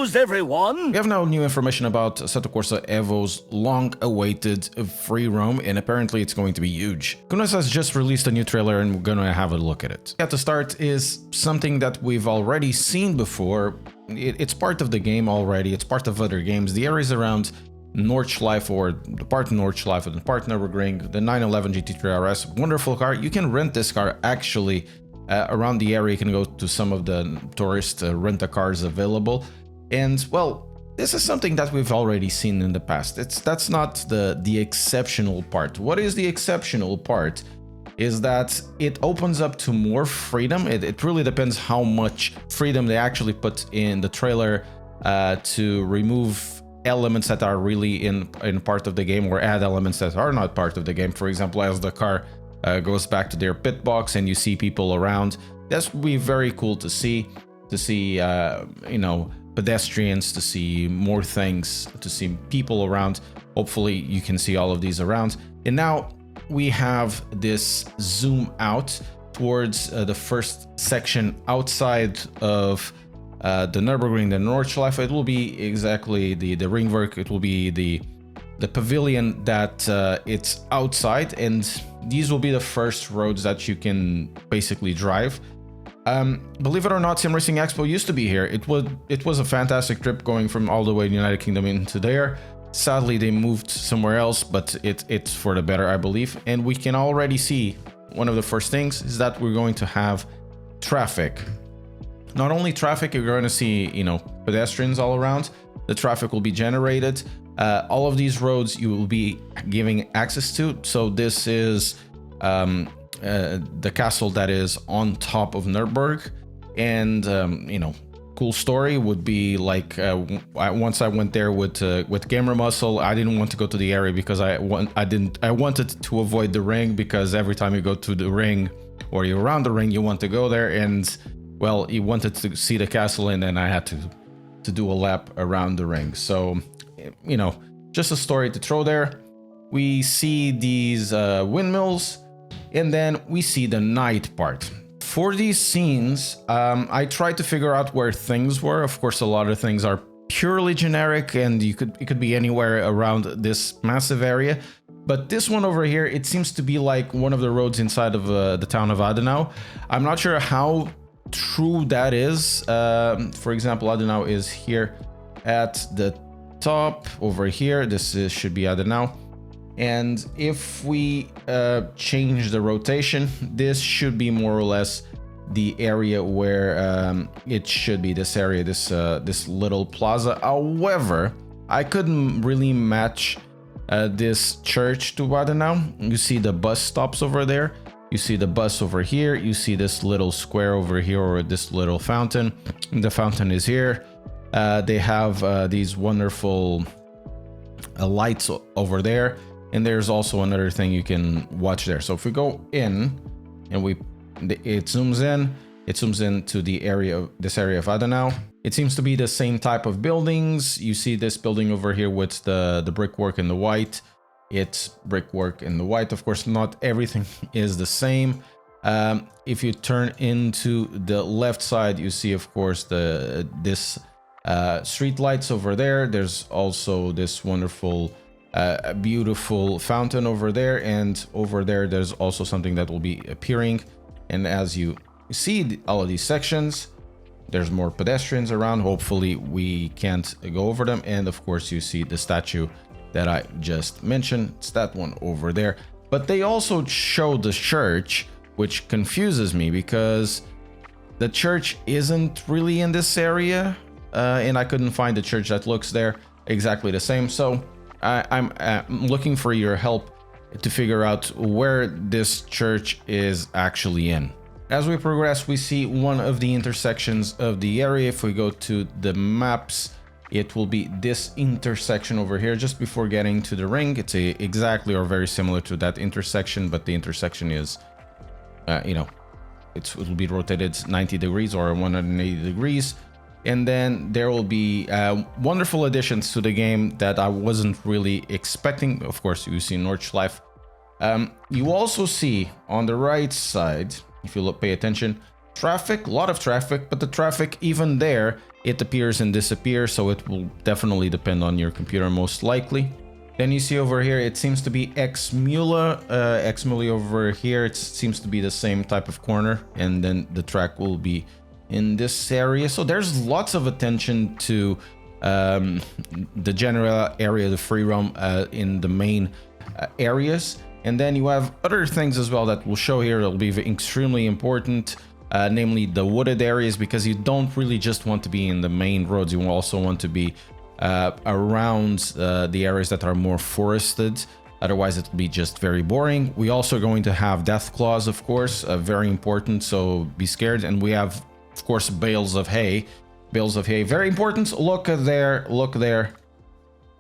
confused, everyone? We have now new information about Assetto Corsa Evo's long-awaited free roam, and apparently it's going to be huge. Kunas has just released a new trailer and we're gonna have a look at it. At the start is something that we've already seen before. It's part of the game already, it's part of other games. The areas around Nordschleife, or the part Nordschleife and the part Nürburgring, the 911 GT3 RS, wonderful car. You can rent this car actually around the area. You can go to some of the tourist rent-a-cars available. And well, this is something that we've already seen in the past. That's not the exceptional part. What is the exceptional part is that it opens up to more freedom. It really depends how much freedom they actually put in the trailer to remove elements that are really in part of the game, or add elements that are not part of the game. For example, as the car goes back to their pit box and you see people around, that's would be very cool to see you know, pedestrians, to see more things, to see people around. Hopefully you can see all of these around. And now we have this zoom out towards the first section outside of the Nürburgring, the Nordschleife. It will be exactly the Ringwerk. It will be the pavilion that it's outside, and these will be the first roads that you can basically drive. Believe it or not, Sim Racing Expo used to be here. It was a fantastic trip going from all the way to the United Kingdom into there. Sadly, they moved somewhere else, but it's for the better, I believe. And we can already see one of the first things is that we're going to have traffic. Not only traffic, you're going to see, you know, pedestrians all around. The traffic will be generated. All of these roads you will be giving access to. So this is the castle that is on top of Nürburgring, and you know, cool story would be like once I went there with Gamer Muscle. I didn't want to go to the area because I wanted to avoid the ring, because every time you go to the ring or you're around the ring, you want to go there, and well, he wanted to see the castle, and then I had to do a lap around the ring. So, you know, just a story to throw there. We see these windmills, and then we see the night part. For these scenes, I tried to figure out where things were. Of course, a lot of things are purely generic, and it could be anywhere around this massive area. But this one over here, it seems to be like one of the roads inside of the town of Adenau. I'm not sure how true that is. For example, Adenau is here at the top over here. This should be Adenau. And if we change the rotation, this should be more or less the area where it should be, this area, this little plaza. However, I couldn't really match this church to Adenau. You see the bus stops over there. You see the bus over here. You see this little square over here, or this little fountain. The fountain is here. They have these wonderful lights over there. And there's also another thing you can watch there. So if we go in and it zooms in to the area, this area of Adenau. It seems to be the same type of buildings. You see this building over here with the brickwork in the white. It's brickwork in the white. Of course, not everything is the same. If you turn into the left side, you see, of course, this street lights over there. There's also this wonderful beautiful fountain over there, and over there there's also something that will be appearing. And as you see all of these sections, there's more pedestrians around. Hopefully we can't go over them. And of course you see the statue that I just mentioned. It's that one over there. But they also show the church, which confuses me because the church isn't really in this area, and I couldn't find the church that looks there exactly the same. So I'm looking for your help to figure out where this church is actually in. As we progress, we see one of the intersections of the area. If we go to the maps, it will be this intersection over here just before getting to the ring. It's exactly or very similar to that intersection, but the intersection is, you know, it will be rotated 90 degrees or 180 degrees. And then there will be wonderful additions to the game that I wasn't really expecting. Of course, you see Nordschleife. You also see on the right side, if you pay attention, traffic, a lot of traffic, but the traffic even there it appears and disappears, so it will definitely depend on your computer most likely. Then you see over here, it seems to be X-Mula. X-Mula over here, it seems to be the same type of corner, and then the track will be in this area. So there's lots of attention to the general area, the free roam in the main areas. And then you have other things as well that we'll show here that will be extremely important, namely the wooded areas, because you don't really just want to be in the main roads, you also want to be around the areas that are more forested. Otherwise it will be just very boring. We also are going to have death claws, of course, very important, so be scared. And we have, of course, bales of hay. Bales of hay, very important. Look there, look there.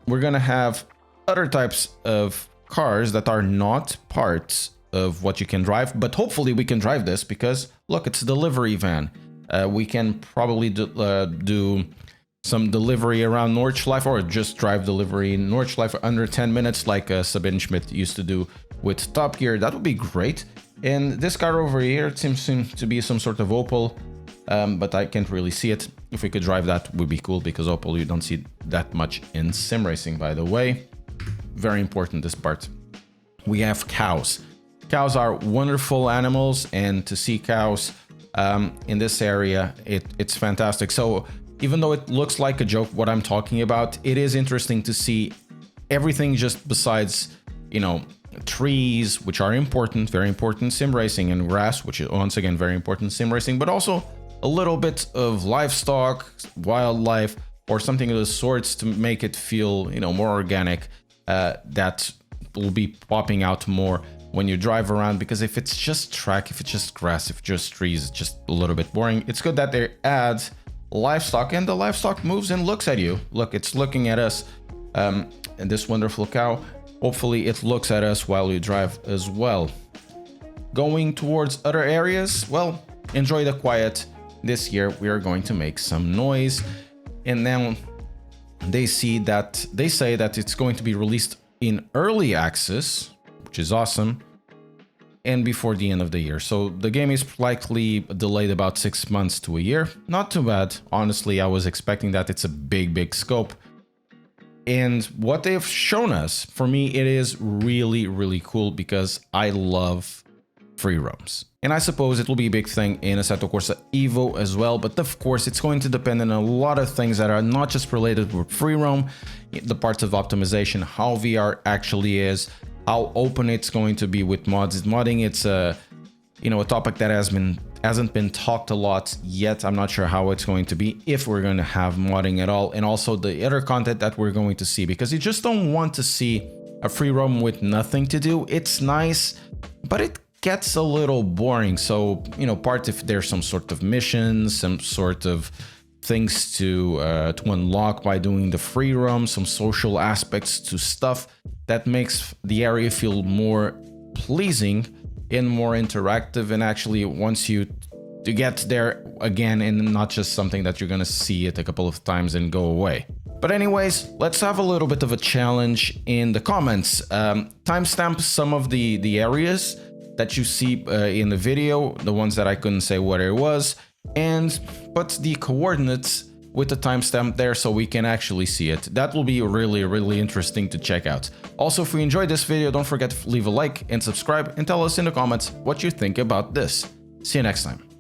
We're gonna have other types of cars that are not parts of what you can drive, but hopefully we can drive this, because look, it's a delivery van. We can probably do some delivery around Nordschleife, or just drive delivery in Nordschleife under 10 minutes like Sabine Schmidt used to do with Top Gear. That would be great. And this car over here, it seems to be some sort of Opel, but I can't really see it. If we could drive that, would be cool, because Opel you don't see that much in sim racing, by the way. Very important, this part. We have cows. Cows are wonderful animals, and to see cows in this area, it's fantastic. So even though it looks like a joke what I'm talking about, it is interesting to see everything just besides, you know, trees, which are important, very important sim racing, and grass, which is once again very important sim racing, but also a little bit of livestock, wildlife, or something of the sorts to make it feel, you know, more organic. That will be popping out more when you drive around, because if it's just track, if it's just grass, if it's just trees, it's just a little bit boring. It's good that they add livestock, and the livestock moves and looks at you. Look, it's looking at us, and this wonderful cow, hopefully it looks at us while you drive as well. Going towards other areas, well, enjoy the quiet. This year we are going to make some noise, and now they say that it's going to be released in early access, which is awesome, and before the end of the year. So the game is likely delayed about 6 months to a year. Not too bad. Honestly, I was expecting that. It's a big scope. And what they've shown us, for me, it is really cool, because I love free roams. And I suppose it will be a big thing in Assetto Corsa Evo as well, but of course it's going to depend on a lot of things that are not just related with free roam, the parts of optimization, how VR actually is, how open it's going to be with mods. Modding, it's a topic that hasn't been talked a lot yet. I'm not sure how it's going to be, if we're going to have modding at all, and also the other content that we're going to see, because you just don't want to see a free roam with nothing to do. It's nice, but it gets a little boring. So, you know, if there's some sort of missions, some sort of things to unlock by doing the free roam, some social aspects to stuff that makes the area feel more pleasing and more interactive, and actually wants you to get there again, and not just something that you're gonna see it a couple of times and go away. But anyways, let's have a little bit of a challenge in the comments. Timestamp some of the areas that you see in the video, the ones that I couldn't say what it was, and put the coordinates with the timestamp there so we can actually see it. That will be really interesting to check out. Also, if you enjoyed this video, don't forget to leave a like and subscribe, and tell us in the comments what you think about this. See you next time.